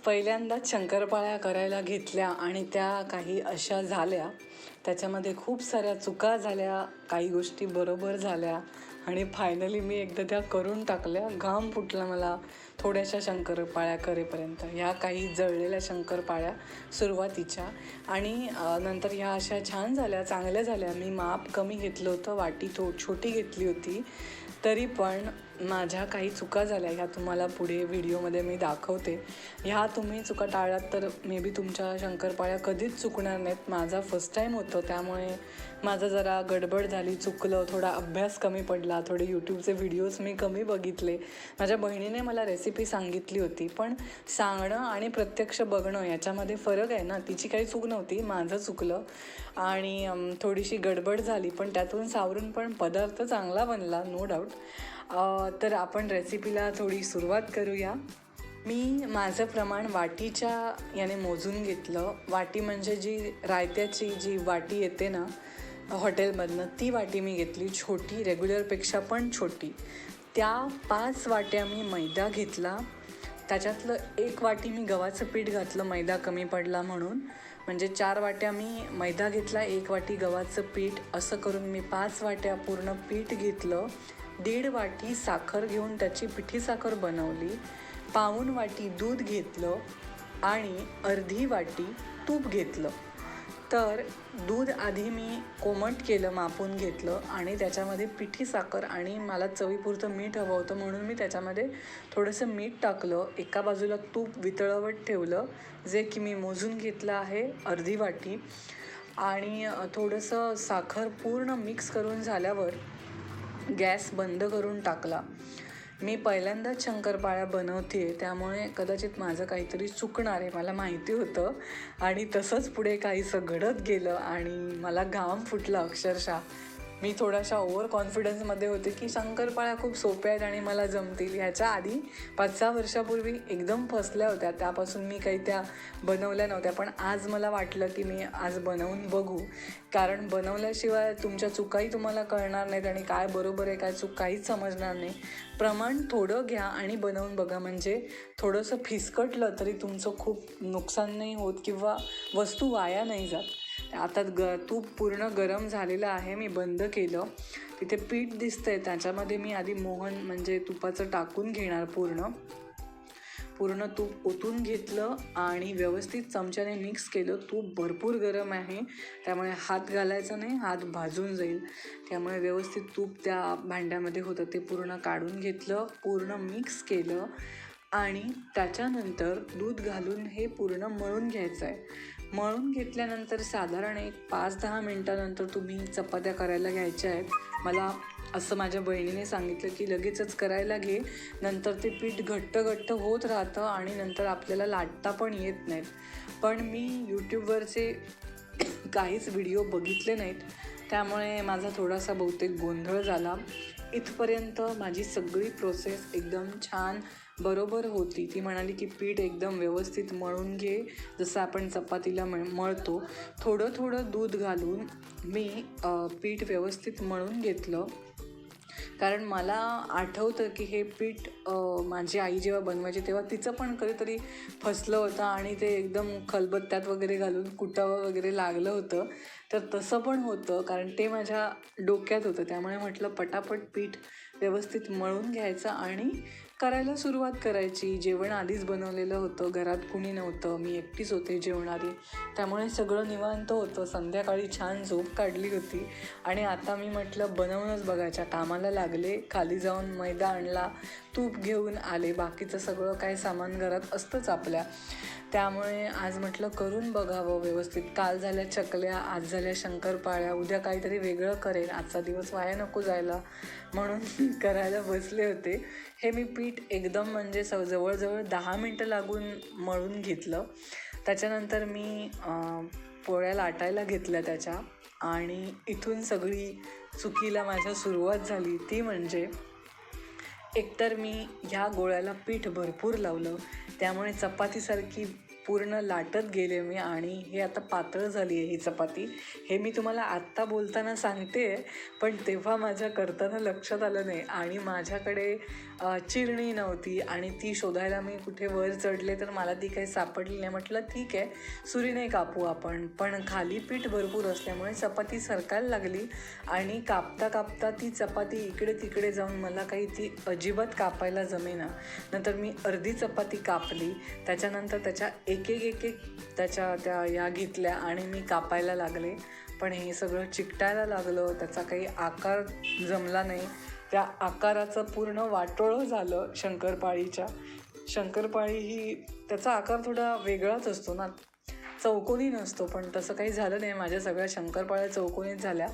पहिल्यांदाच शंकरपाळ्या करायला घेतल्या आणि त्या काही अशा झाल्या, त्याच्यामध्ये खूप साऱ्या चुका झाल्या, काही गोष्टी बरोबर झाल्या आणि फायनली मी एकदा त्या करून टाकल्या. घाम फुटला मला थोड्याशा शंकरपाळ्या करेपर्यंत. ह्या काही जळलेल्या शंकरपाळ्या सुरुवातीच्या आणि नंतर ह्या अशा छान झाल्या, चांगल्या झाल्या. मी माप कमी घेतलं होतं, वाटी छोटी घेतली होती, तरी पण माझ्या काही चुका झाल्या. ह्या तुम्हाला पुढे व्हिडिओमध्ये मी दाखवते. ह्या तुम्ही चुका टाळलात तर मे बी तुमच्या शंकरपाळ्या कधीच चुकणार नाहीत. माझा फर्स्ट टाईम होतं, त्यामुळे माझं जरा गडबड झाली, चुकलं, थोडा अभ्यास कमी पडला, थोडे यूट्यूबचे व्हिडिओज मी कमी बघितले. माझ्या बहिणीने मला रेसिपी सांगितली होती, पण सांगणं आणि प्रत्यक्ष बघणं याच्यामध्ये फरक आहे ना. तिची काही चूक नव्हती, माझं चुकलं आणि थोडीशी गडबड झाली, पण त्यातून सावरून पण पदार्थ चांगला बनला, नो डाऊट. तर आपण रेसिपीला थोडी सुरुवात करूया. मी माझं प्रमाण वाटीच्या याने मोजून घेतलं. वाटी म्हणजे जी रायत्याची जी वाटी येते ना हॉटेलमधनं, ती वाटी मी घेतली, छोटी, रेग्युलरपेक्षा पण छोटी. त्या 5 वाट्या मी मैदा घेतला. त्याच्यातलं 1 वाटी मी गव्हाचं पीठ घातलं, मैदा कमी पडला म्हणून. म्हणजे 4 वाट्या मी मैदा घेतला, 1 वाटी गव्हाचं पीठ, असं करून मी 5 वाट्या पूर्ण पीठ घेतलं. 1.5 वाटी साखर घेऊन त्याची पिठी साखर बनवली. 1.25 वाटी दूध घेतलं आणि अर्धी वाटी तूप घेतलं. तर दूध आधी मी कोमट केलं, मापून घेतलं आणि त्याच्यामध्ये पिठी साखर आणि मला चवीपुरतं मीठ हवं होतं म्हणून मी त्याच्यामध्ये थोडंसं मीठ टाकलं. एका बाजूला तूप वितळवत ठेवलं, जे की मी मोजून घेतलं आहे, अर्धी वाटी. आणि थोडंसं साखर पूर्ण मिक्स करून झाल्यावर गॅस बंद करून टाकला. मी पहिल्यांदाच शंकरपाळ्या बनवते आहे, त्यामुळे कदाचित माझं काहीतरी चुकणार आहे, मला माहिती होतं. आणि तसंच पुढे काहीसं घडत गेलं आणि मला घाम फुटला अक्षरशः. मी थोड्याशा ओव्हर कॉन्फिडन्समध्ये होते की शंकरपाळ्या खूप सोप्या आहेत आणि मला जमतील. ह्याच्या आधी 5-6 वर्षापूर्वी एकदम फसल्या होत्या, त्यापासून मी काही त्या बनवल्या नव्हत्या. पण आज मला वाटलं की मी आज बनवून बघू, कारण बनवल्याशिवाय तुमच्या चुकाही तुम्हाला कळणार नाहीत आणि काय बरोबर आहे काय चूक काहीच समजणार नाही. प्रमाण थोडं घ्या आणि बनवून बघा, म्हणजे थोडंसं फिसकटलं तरी तुमचं खूप नुकसान नाही होत किंवा वस्तू वाया नाही जात. आता तूप पूर्ण गरम झालेलं आहे, मी बंद केलं. तिथे पीठ दिसतंय, त्याच्यामध्ये मी आधी मोहन म्हणजे तुपाचं टाकून घेणार. पूर्ण तूप ओतून घेतलं आणि व्यवस्थित चमच्याने मिक्स केलं. तूप भरपूर गरम आहे, त्यामुळे हात घालायचा नाही, हात भाजून जाईल. त्यामुळे व्यवस्थित तूप त्या भांड्यामध्ये होतं ते पूर्ण काढून घेतलं, पूर्ण मिक्स केलं आणि त्याच्यानंतर दूध घालून हे पूर्ण मळून घ्यायचं आहे. मळून घेतल्यानंतर साधारण एक 5-10 मिनटानंतर तुम्ही चपात्या करायला घ्यायच्या आहेत. मला असं माझ्या बहिणीने सांगितलं की लगेचच करायला घे, नंतर ते पीठ घट्ट होत राहतं आणि नंतर आपल्याला लाटता पण येत नाहीत. पण मी यूट्यूबवरचे काहीच व्हिडिओ बघितले नाहीत, त्यामुळे माझा थोडासा बहुतेक गोंधळ झाला. इथपर्यंत माझी सगळी प्रोसेस एकदम छान बरोबर होती. ती म्हणाली की पीठ एकदम व्यवस्थित मळून घे, जसं आपण चपातीला मळतो. थोडं दूध घालून मी पीठ व्यवस्थित मळून घेतलं, कारण मला आठवतं की हे पीठ माझी आई जेव्हा बनवायची तेव्हा तिचं पण कधीतरी फसलं होतं आणि ते एकदम खलबत्त्यात वगैरे घालून कुटावं वगैरे लागलं होतं. तर तसं पण होतं, कारण ते माझ्या डोक्यात होतं. त्यामुळे म्हटलं पटापट पीठ व्यवस्थित मळून घ्यायचं आणि करायला सुरुवात करायची. जेवण आधीच बनवलेलं होतं, घरात कुणी नव्हतं, मी एकटीच होते जेवणारी, त्यामुळे सगळं निवांत होतं. संध्याकाळी छान झोप काढली होती आणि आता मी म्हटलं बनवूनच बघायच्या कामाला लागले. खाली जाऊन मैदा आणला, तूप घेऊन आले, बाकीचं सगळं काय सामान घरात असतंच आपल्या. त्यामुळे आज म्हटलं करून बघावं व्यवस्थित. काल झाल्या चकल्या, आज झाल्या शंकरपाळ्या, उद्या काहीतरी वेगळं करेन, आजचा दिवस वाया नको जायला म्हणून करायला बसले होते. हे मी पीठ एकदम म्हणजे जवळजवळ 10 मिनटं लागून मळून घेतलं. त्याच्यानंतर मी पोळ्या लाटायला घेतल्या त्याच्या आणि इथून सगळी चुकीला माझ्या सुरुवात झाली. ती म्हणजे एकतर मी ह्या गोळ्याला पीठ भरपूर लावलं, त्यामुळे चपातीसारखी पूर्ण लाटत गेले मी आणि हे आता पातळ झाली आहे ही चपाती. हे मी तुम्हाला आत्ता बोलताना सांगते आहे, पण तेव्हा माझ्या करताना लक्षात आलं नाही आणि माझ्याकडे चिरणी नव्हती आणि ती शोधायला मी कुठे वर चढले तर मला ती काही सापडली नाही. म्हटलं ठीक आहे सुरीने कापू आपण, पण खाली पीठ भरपूर असल्यामुळे चपाती सरकायला लागली आणि कापता कापता ती चपाती इकडे तिकडे जाऊन मला काही ती अजिबात कापायला जमेना. नंतर मी अर्धी चपाती कापली, त्याच्यानंतर त्याच्या एक एक त्याच्या त्या या घेतल्या आणि मी कापायला लागले. पण हे सगळं चिकटायला लागलं, त्याचा काही आकार जमला नाही. त्या आकाराचं पूर्ण वाटोळं झालं शंकरपाळीच्या. शंकरपाळी ही त्याचा आकार थोडा वेगळाच असतो ना, चौकोनी नसतो, पण तसं काही झालं नाही. माझ्या सगळ्या शंकरपाळ्या चौकोनीच झाल्या.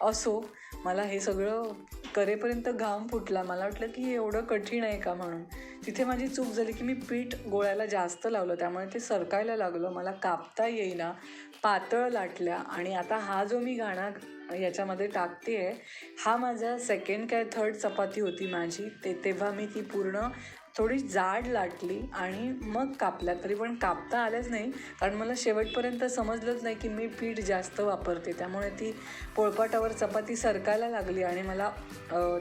असो, मला हे सगळं करेपर्यंत घाम फुटला. मला वाटलं की एवढं कठीण आहे का म्हणून. तिथे माझी चूक झाली की मी पीठ गोळ्याला जास्त लावलं, त्यामुळे ते सरकायला लागलं, मला कापता येईना, पातळ लाटल्या. आणि आता हा जो मी घाणा याच्यामध्ये टाकते आहे, हा माझा सेकंड काय थर्ड चपाती होती माझी. तेव्हा मी ती पूर्ण थोडी जाड लाटली आणि मग कापल्या. तरी पण कापता आल्याच नाही, कारण मला शेवटपर्यंत समजलंच नाही की मी पीठ जास्त वापरते, त्यामुळे ती पोळपाटावर चपाती सरकायला लागली आणि मला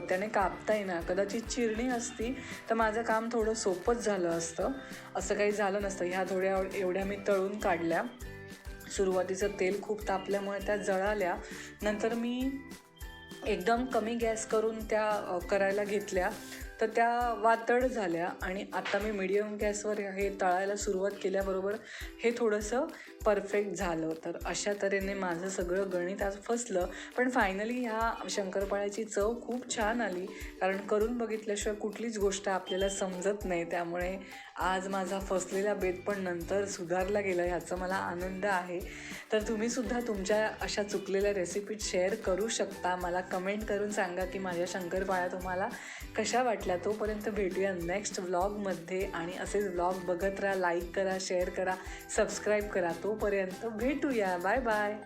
त्याने कापता येईना. कदाचित चिरणी असती तर माझं काम थोडं सोपंच झालं असतं. असं काही झालं नसतं. ह्या थोड्या एवढ्या मी तळून काढल्या. सुरुवातीचं तेल खूप तापल्यामुळे त्या जळाल्या. नंतर मी एकदम कमी गॅस करून त्या करायला घेतल्या तर त्या वातड झाल्या. आणि आता मी मीडियम गॅसवर हे तळायला सुरुवात केल्याबरोबर हे थोडंसं परफेक्ट झालं. तर अशा तऱ्हेने माझं सगळं गणित आज फसलं. पण फायनली ह्या शंकरपाळ्याची चव खूप छान आली, कारण करून बघितल्याशिवाय कुठलीच गोष्ट आपल्याला समजत नाही. त्यामुळे आज माझा फसलेला बेत पण नंतर सुधारला गेला, ह्याचा मला आनंद आहे. तर तुम्हीसुद्धा तुमच्या अशा चुकलेल्या रेसिपी शेअर करू शकता. मला कमेंट करून सांगा की माझ्या शंकरपाळ्या तुम्हाला कशा वाटल्या. तोपर्यंत भेटूया नेक्स्ट व्लॉगमध्ये आणि असेच व्लॉग बघत राहा. लाईक करा, शेअर करा, सबस्क्राईब करा. तोपर्यंत भेटूया. Bye bye.